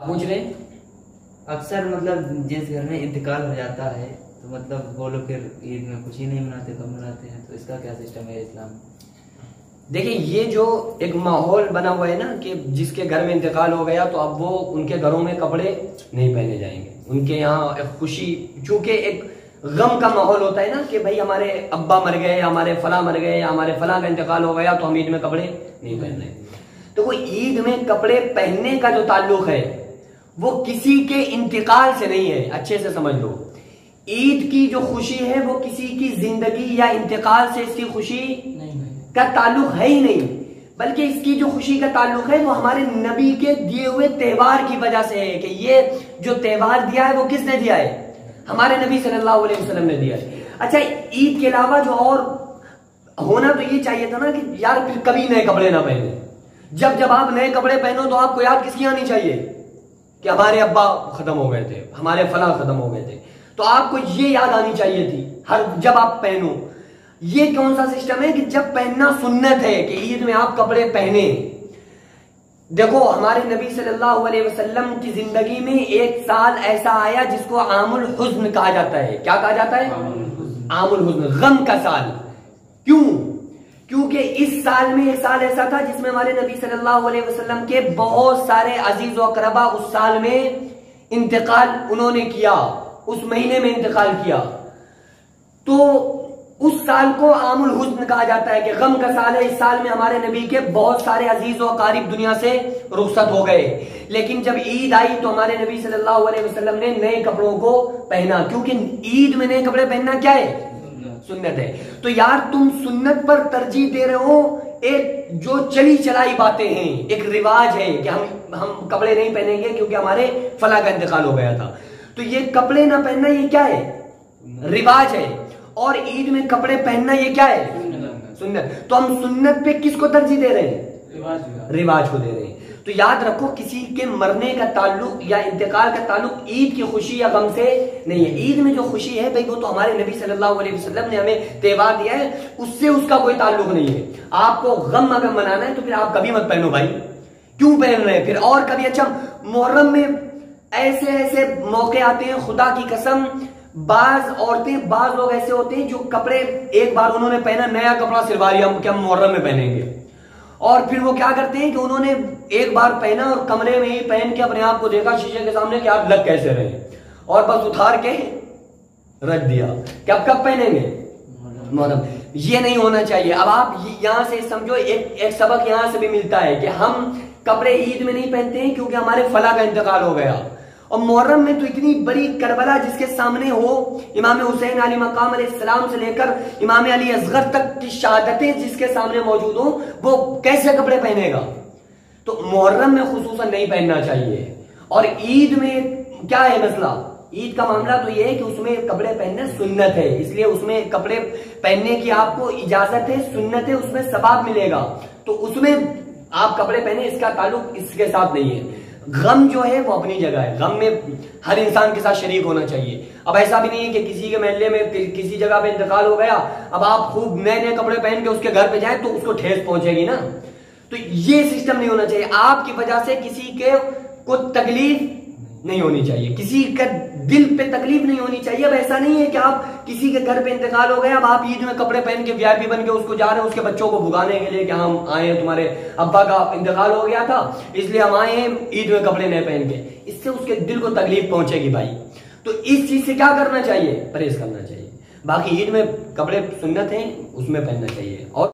पूछ रहे अक्सर मतलब जिस घर में इंतकाल हो जाता है तो मतलब वो लोग फिर ईद में खुशी नहीं मनाते, कब मनाते हैं, तो इसका क्या सिस्टम है इस्लाम में? देखिए, ये जो एक माहौल बना हुआ है ना कि जिसके घर में इंतकाल हो गया तो अब वो उनके घरों में कपड़े नहीं पहने जाएंगे। उनके यहाँ एक खुशी, चूंकि एक गम का माहौल होता है ना कि भाई हमारे अब्बा मर गए, हमारे फला मर गए, हमारे फला का इंतकाल हो गया, तो हम ईद में कपड़े नहीं पहन रहे। तो वो ईद में कपड़े पहनने का जो ताल्लुक है वो किसी के इंतकाल से नहीं है, अच्छे से समझ लो। ईद की जो खुशी है वो किसी की जिंदगी या इंतकाल से इसकी खुशी का ताल्लुक है ही नहीं, बल्कि इसकी जो खुशी का ताल्लुक है वो हमारे नबी के दिए हुए त्योहार की वजह से है। कि ये जो त्योहार दिया है वो किसने दिया है? हमारे नबी सल्लल्लाहु अलैहि वसल्लम ने दिया है। अच्छा, ईद के अलावा जो और होना तो ये चाहिए था ना कि यार फिर कभी नए कपड़े ना पहने। जब जब आप नए कपड़े पहनो तो आपको याद किसकी आनी चाहिए कि हमारे अब्बा खत्म हो गए थे, हमारे फला खत्म हो गए थे, तो आपको ये याद आनी चाहिए थी हर जब आप पहनो। ये कौन सा सिस्टम है कि जब पहनना सुन्नत है कि ईद में आप कपड़े पहने। देखो, हमारे नबी सल्लल्लाहु अलैहि वसल्लम की जिंदगी में एक साल ऐसा आया जिसको आमुल हुज्न कहा जाता है। क्या कहा जाता है? आमुल हुज्न, गम का साल। क्यों? क्योंकि इस साल में एक साल ऐसा था जिसमें हमारे नबी सल्लल्लाहु अलैहि वसल्लम के बहुत सारे अजीज व अकरबा उस साल में इंतकाल उन्होंने किया, उस महीने में इंतकाल किया। तो उस साल को आमुल हुज्न कहा जाता है कि गम का साल है। इस साल में हमारे नबी के बहुत सारे अजीज व अकारिब दुनिया से रुखसत हो गए। लेकिन जब ईद आई तो हमारे नबी सल्लल्लाहु अलैहि वसल्लम ने नए कपड़ों को पहना, क्योंकि ईद में नए कपड़े पहनना क्या है? सुन्नत है। तो यार तुम सुन्नत पर तरजीह दे रहे हो, एक जो चली चलाई बातें हैं, एक रिवाज है कि हम कपड़े नहीं पहनेंगे क्योंकि हमारे फला का इंतकाल हो गया था। तो ये कपड़े ना पहनना ये क्या है? रिवाज है। और ईद में कपड़े पहनना ये क्या है? सुन्नत। तो हम सुन्नत पे किसको तरजीह दे रहे हैं? रिवाज को दे रहे हैं। तो याद रखो, किसी के मरने का ताल्लुक या इंतकाल का ताल्लुक ईद की खुशी या गम से नहीं है। ईद में जो खुशी है भाई वो तो हमारे नबी सल्लल्लाहु अलैहि वसल्लम ने हमें त्योहार दिया है, उससे उसका कोई ताल्लुक नहीं है। आपको गम अगर मनाना है तो फिर आप कभी मत पहनो भाई। क्यों पहन रहे हैं फिर? और कभी अच्छा, मुहर्रम में ऐसे ऐसे मौके आते हैं, खुदा की कसम, बाज औरतें, बाज लोग ऐसे होते हैं जो कपड़े एक बार उन्होंने पहना, नया कपड़ा सिलवा लिया हम क्या मुहर्रम में पहनेंगे, और फिर वो क्या करते हैं कि उन्होंने एक बार पहना और कमरे में ही पहन के अपने आप को देखा शीशे के सामने कि आप लग कैसे रहे, और बस उतार के रख दिया कि अब कब पहनेंगे? मुहर्रम। ये नहीं होना चाहिए। अब आप यहां से समझो, एक सबक यहां से भी मिलता है कि हम कपड़े ईद में नहीं पहनते हैं क्योंकि हमारे फला का इंतकाल हो गया। और मुहर्रम में तो इतनी बड़ी करबला जिसके सामने हो, इमाम हुसैन अली मकाम अलैहिस्सलाम से लेकर इमाम अली असगर तक की शहादतें जिसके सामने मौजूद हो, वो कैसे कपड़े पहनेगा? तो मुहर्रम में खुसूसन नहीं पहनना चाहिए। और ईद में क्या है मसला? ईद का मामला तो यह है कि उसमें कपड़े पहनना सुन्नत है, इसलिए उसमें कपड़े पहनने की आपको इजाजत है, सुन्नत है, उसमें सवाब मिलेगा। तो उसमें आप कपड़े पहने, इसका ताल्लुक इसके साथ नहीं है। गम जो है वो अपनी जगह है, गम में हर इंसान के साथ शरीक होना चाहिए। अब ऐसा भी नहीं है कि किसी के महल्ले में किसी जगह पे इंतकाल हो गया, अब आप खूब नए नए कपड़े पहन के उसके घर पे जाए तो उसको ठेस पहुंचेगी ना। तो ये सिस्टम नहीं होना चाहिए। आपकी वजह से किसी के को तकलीफ नहीं होनी चाहिए, किसी का दिल पे तकलीफ नहीं होनी चाहिए। अब ऐसा नहीं है कि आप किसी के घर पे इंतकाल हो गया, अब आप ईद में कपड़े पहन के वीआईपी बन के उसको जा रहे हैं उसके बच्चों को भुगाने के लिए कि हम आए हैं, तुम्हारे अब्बा का इंतकाल हो गया था इसलिए हम आए हैं ईद में कपड़े नहीं पहन के। इससे उसके दिल को तकलीफ पहुंचेगी भाई। तो इस चीज से क्या करना चाहिए? परहेज करना चाहिए। बाकी ईद में कपड़े सुन्नत हैं, उसमें पहनना चाहिए। और